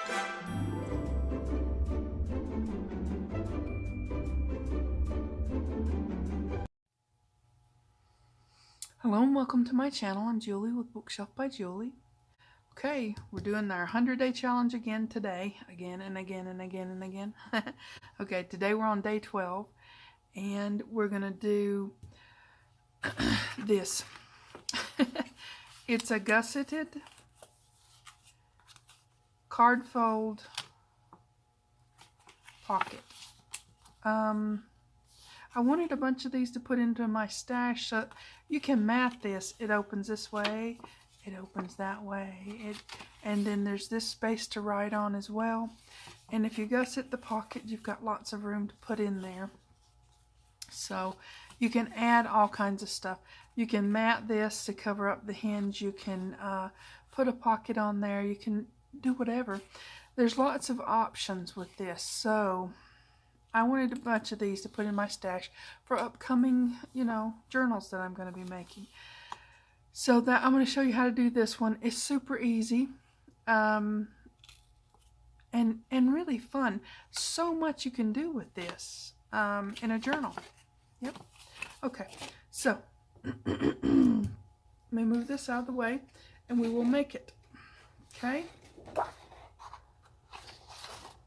Hello and welcome to my channel. I'm Julie with Bookshelf by Julie. Okay, we're doing our 100-day challenge again today. Again and again and again and again. Okay, today we're on day 12 and we're going to do this. It's a gusseted card fold pocket. I wanted a bunch of these to put into my stash, so you can mat this. It opens this way, it opens that way, and then there's this space to write on as well. And if you gusset the pocket, you've got lots of room to put in there. So you can add all kinds of stuff. You can mat this to cover up the hinge. You can put a pocket on there. You can do whatever. There's lots of options with this. So I wanted a bunch of these to put in my stash for upcoming, journals that I'm going to be making. So that I'm going to show you how to do this one. It's super easy and really fun. So much you can do with this in a journal. Yep. Okay, so let me move this out of the way and we will make it. Okay. Let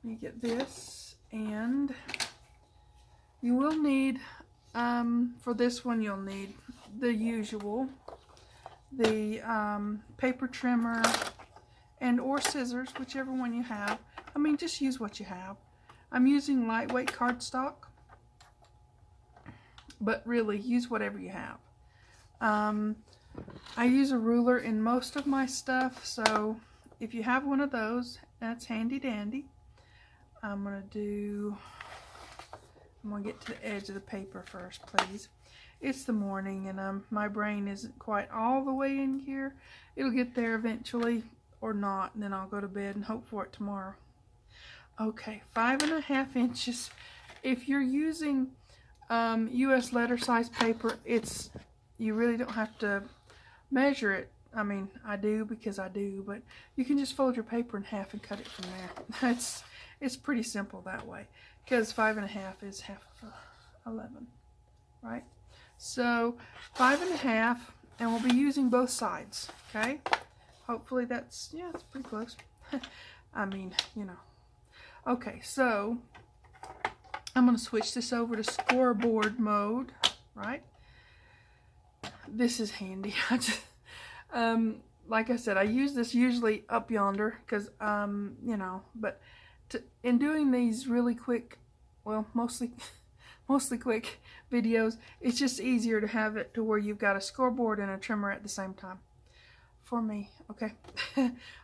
me get this. And you will need, for this one, you'll need the usual, the paper trimmer and or scissors, whichever one you have. I mean, just use what you have. I'm using lightweight cardstock, but really use whatever you have. I use a ruler in most of my stuff, so if you have one of those, that's handy dandy. I'm going to get to the edge of the paper first, please. It's the morning and my brain isn't quite all the way in here. It'll get there eventually or not, and then I'll go to bed and hope for it tomorrow. Okay, 5.5 inches. If you're using US letter size paper, you really don't have to measure it. I mean, I do because I do, but you can just fold your paper in half and cut it from there. It's pretty simple that way, because 5.5 is half of 11, right? So 5.5, and we'll be using both sides, okay? Hopefully that's pretty close. I mean, Okay, so I'm going to switch this over to scoreboard mode, right? This is handy. Like I said, I use this usually up yonder because, but in doing these really quick, well, mostly quick videos, it's just easier to have it to where you've got a scoreboard and a trimmer at the same time. For me, okay?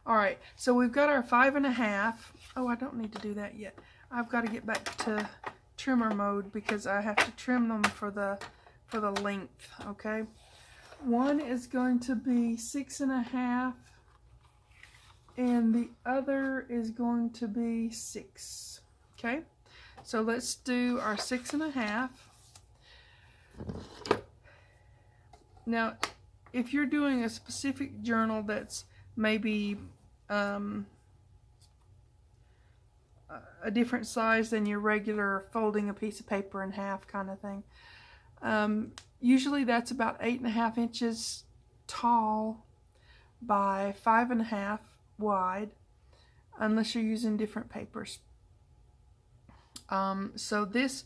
All right, so we've got our 5.5. Oh, I don't need to do that yet. I've got to get back to trimmer mode because I have to trim them for the length, okay? One is going to be 6.5. and the other is going to be 6. Okay, so let's do our 6.5. Now, if you're doing a specific journal that's maybe a different size than your regular folding a piece of paper in half kind of thing, usually that's about 8.5 inches tall by 5.5 wide, unless you're using different papers. So this,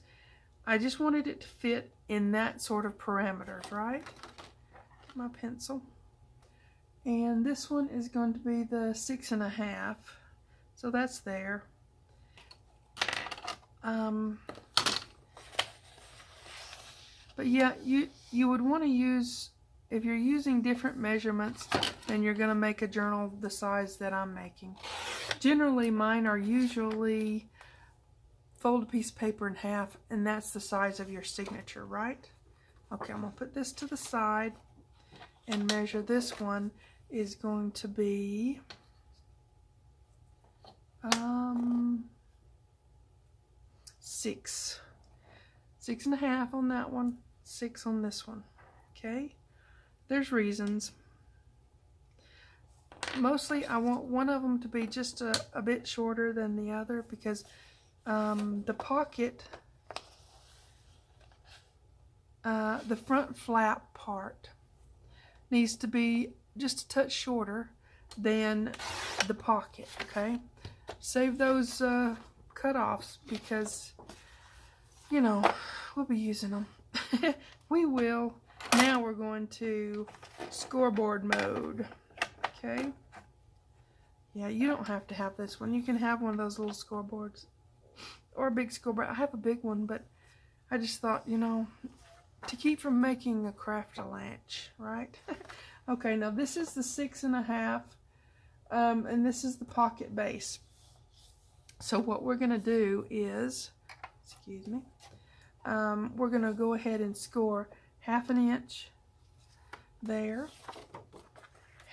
I just wanted it to fit in that sort of parameters, right? My pencil. And this one is going to be the 6.5. So that's there. But yeah, you would want to use, if you're using different measurements, then you're going to make a journal the size that I'm making. Generally, mine are usually fold a piece of paper in half, and that's the size of your signature, right? Okay, I'm going to put this to the side and measure. This one is going to be 6.5 on that one, 6 on this one. Okay, there's reasons. mostly I want one of them to be just a bit shorter than the other, because the pocket, the front flap part needs to be just a touch shorter than the pocket, okay? Save those cut-offs, because, you know, we'll be using them. We will. Now we're going to scoreboard mode, okay? Yeah, you don't have to have this one. You can have one of those little scoreboards or a big scoreboard. I have a big one, but I just thought, you know, to keep from making a craft-a-lanch, right? Okay, now this is the 6.5, and this is the pocket base. So what we're going to do is, excuse me, we're going to go ahead and score 1/2 inch there,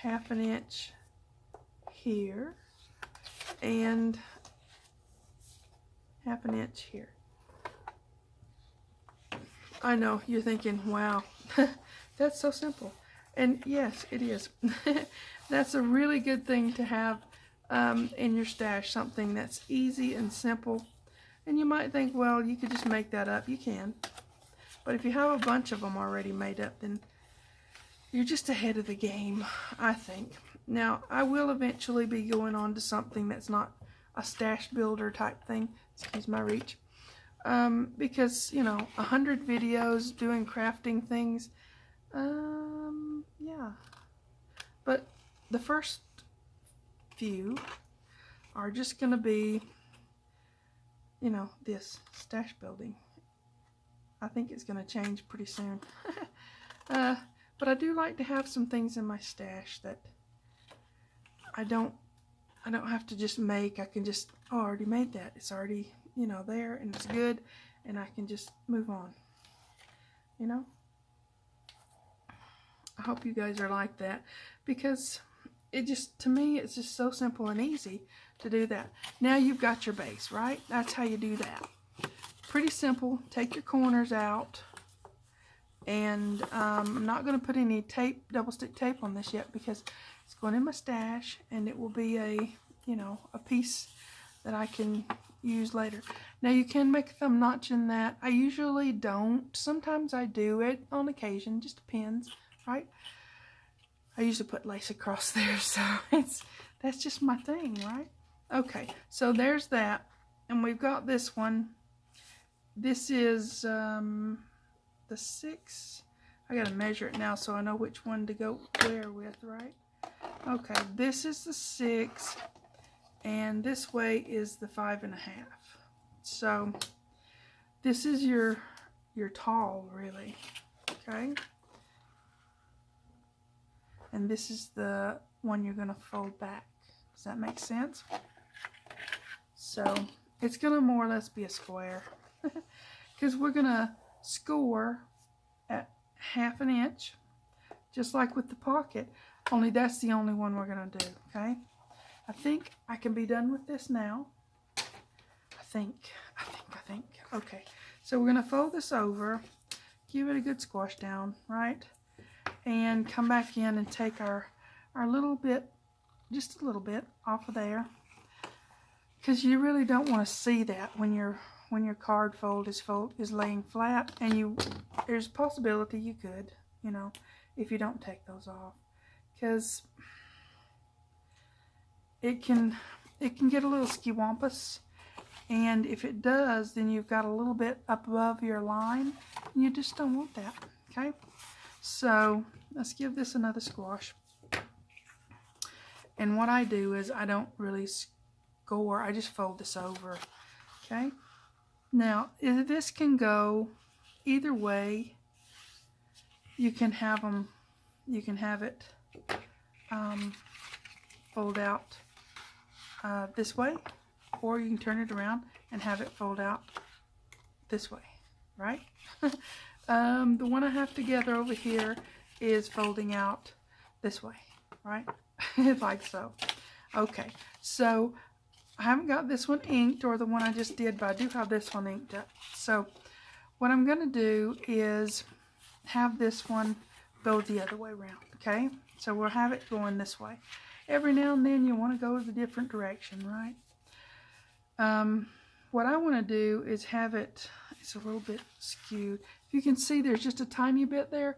1/2 inch here, and 1/2 inch here. I know, you're thinking, wow, that's so simple. And yes, it is. That's a really good thing to have in your stash, something that's easy and simple. And you might think, well, you could just make that up. You can. But if you have a bunch of them already made up, then you're just ahead of the game, I think. Now, I will eventually be going on to something that's not a stash builder type thing. Excuse my reach. Because, you know, 100 videos doing crafting things, yeah. But the first few are just going to be, you know, this stash building. I think it's going to change pretty soon. But I do like to have some things in my stash that I don't have to just make. I can just, oh, I already made that. It's already, you know, there, and it's good, and I can just move on, you know. I hope you guys are like that, because it just, to me, it's just so simple and easy to do that. Now you've got your base, right? That's how you do that. Pretty simple. Take your corners out, and I'm not going to put any tape, double stick tape on this yet, because it's going in my stash, and it will be a, you know, a piece that I can use later. Now you can make a thumb notch in that. I usually don't. Sometimes I do it on occasion. Just depends, right? I usually put lace across there, so that's just my thing, right? Okay, so there's that, and we've got this one. This is the 6. I gotta measure it now so I know which one to go where with, right? Okay, this is the 6, and this way is the 5.5. So this is your tall, really, okay? And this is the one you're gonna fold back. Does that make sense? So it's gonna more or less be a square, because we're gonna score at 1/2 inch, just like with the pocket, only that's the only one we're gonna do, okay? I think I can be done with this now. I think. Okay, so we're gonna fold this over, give it a good squash down, right? And come back in and take our little bit, just a little bit off of there, because you really don't want to see that when your card fold is laying flat, and there's a possibility you could, you know, if you don't take those off, because it can get a little skiwampus, and if it does, then you've got a little bit up above your line, and you just don't want that, okay? So let's give this another squash. And what I do is I don't really score, I just fold this over, okay? Now, this can go either way. You can have it fold out this way, or you can turn it around and have it fold out this way, right? The one I have together over here is folding out this way, right? Like so. Okay, so I haven't got this one inked, or the one I just did, but I do have this one inked up. So what I'm going to do is have this one go the other way around, okay? So we'll have it going this way. every now and then you want to go a different direction, right? What I want to do is have it, it's a little bit skewed. If you can see there's just a tiny bit there,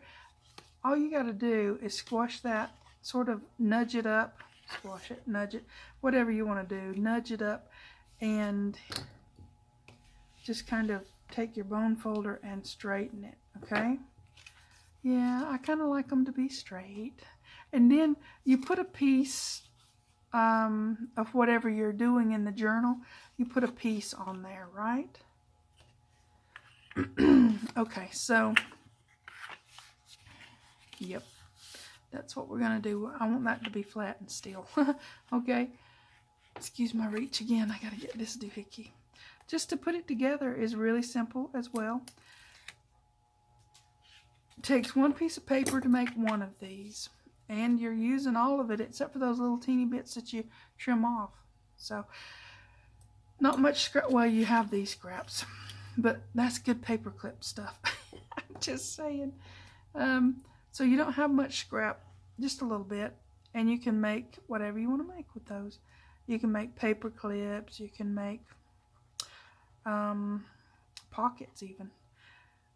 all you got to do is squash that, sort of nudge it up, squash it, nudge it, whatever you want to do, nudge it up, and just kind of take your bone folder and straighten it, okay? Yeah, I kind of like them to be straight. And then you put a piece of whatever you're doing in the journal, you put a piece on there, right? Okay, so, yep, that's what we're going to do. I want that to be flat and still. Okay, excuse my reach again. I got to get this doohickey. Just to put it together is really simple as well. It takes one piece of paper to make one of these. And you're using all of it except for those little teeny bits that you trim off. So, not much scrap. Well, you have these scraps. But that's good paper clip stuff. I'm just saying. So you don't have much scrap. Just a little bit. And you can make whatever you want to make with those. You can make paper clips. You can make pockets even.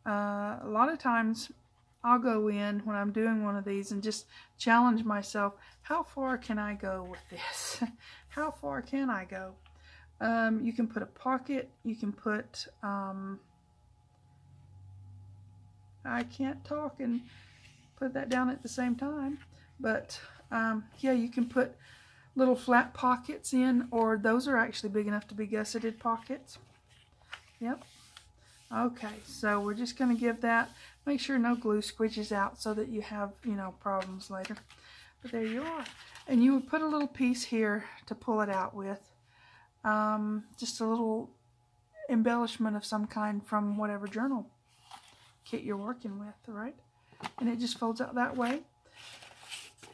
A lot of times I'll go in when I'm doing one of these and just challenge myself. How far can I go with this? How far can I go? You can put a pocket. You can put, I can't talk and put that down at the same time. But, yeah, you can put little flat pockets in, or those are actually big enough to be gusseted pockets. Yep. Okay, so we're just going to give that, make sure no glue squidges out so that you have, you know, problems later. But there you are. And you would put a little piece here to pull it out with. Just a little embellishment of some kind from whatever journal kit you're working with, right? And it just folds out that way.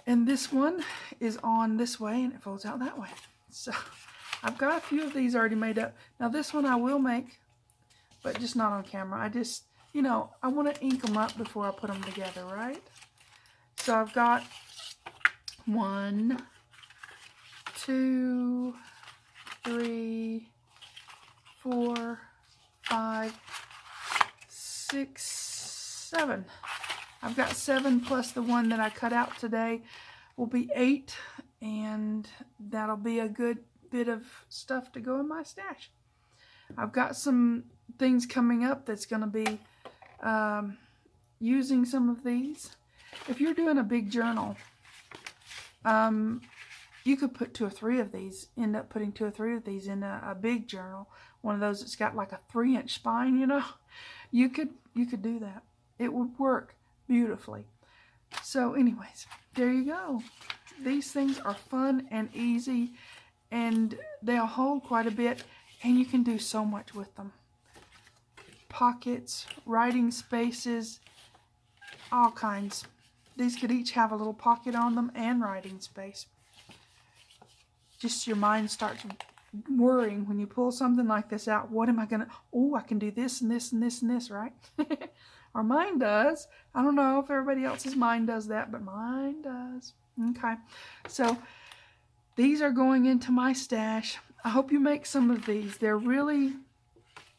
And this one is on this way and it folds out that way. So I've got a few of these already made up. Now this one I will make, but just not on camera. I just, you know, I want to ink them up before I put them together, right? So I've got 1, 2, 3, 4, 5, 6, 7. I've got 7 plus the one that I cut out today will be 8, and that'll be a good bit of stuff to go in my stash. I've got some things coming up that's going to be using some of these. If you're doing a big journal, you could put 2 or 3 of these, end up putting 2 or 3 of these in a big journal. One of those that's got like a 3-inch spine, you know. You could do that. It would work beautifully. So anyways, there you go. These things are fun and easy, and they'll hold quite a bit, and you can do so much with them. Pockets, writing spaces, all kinds. These could each have a little pocket on them and writing space. Just your mind starts worrying when you pull something like this out. What am I going to... Oh, I can do this and this and this and this, right? Our mind does. I don't know if everybody else's mind does that, but mine does. Okay. So these are going into my stash. I hope you make some of these. They're really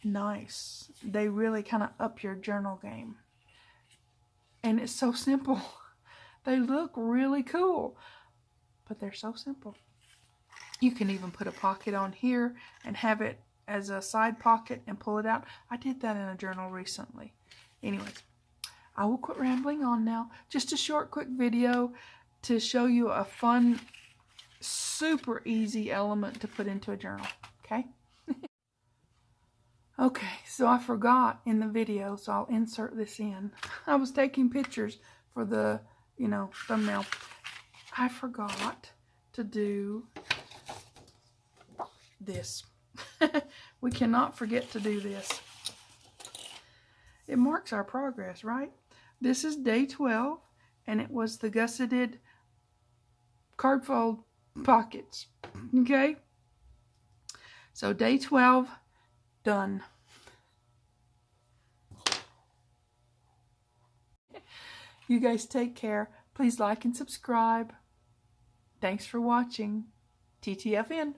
nice. They really kind of up your journal game. And it's so simple. They look really cool, but they're so simple. You can even put a pocket on here and have it as a side pocket and pull it out. I did that in a journal recently. Anyways, I will quit rambling on now. Just a short, quick video to show you a fun, super easy element to put into a journal. Okay? Okay, so I forgot in the video, so I'll insert this in. I was taking pictures for the, you know, thumbnail. I forgot to do this. We cannot forget to do this. It marks our progress, right? This is day 12, and it was the Gusseted card fold pockets. Okay? So day 12, done. You guys take care. Please like and subscribe. Thanks for watching. TTFN.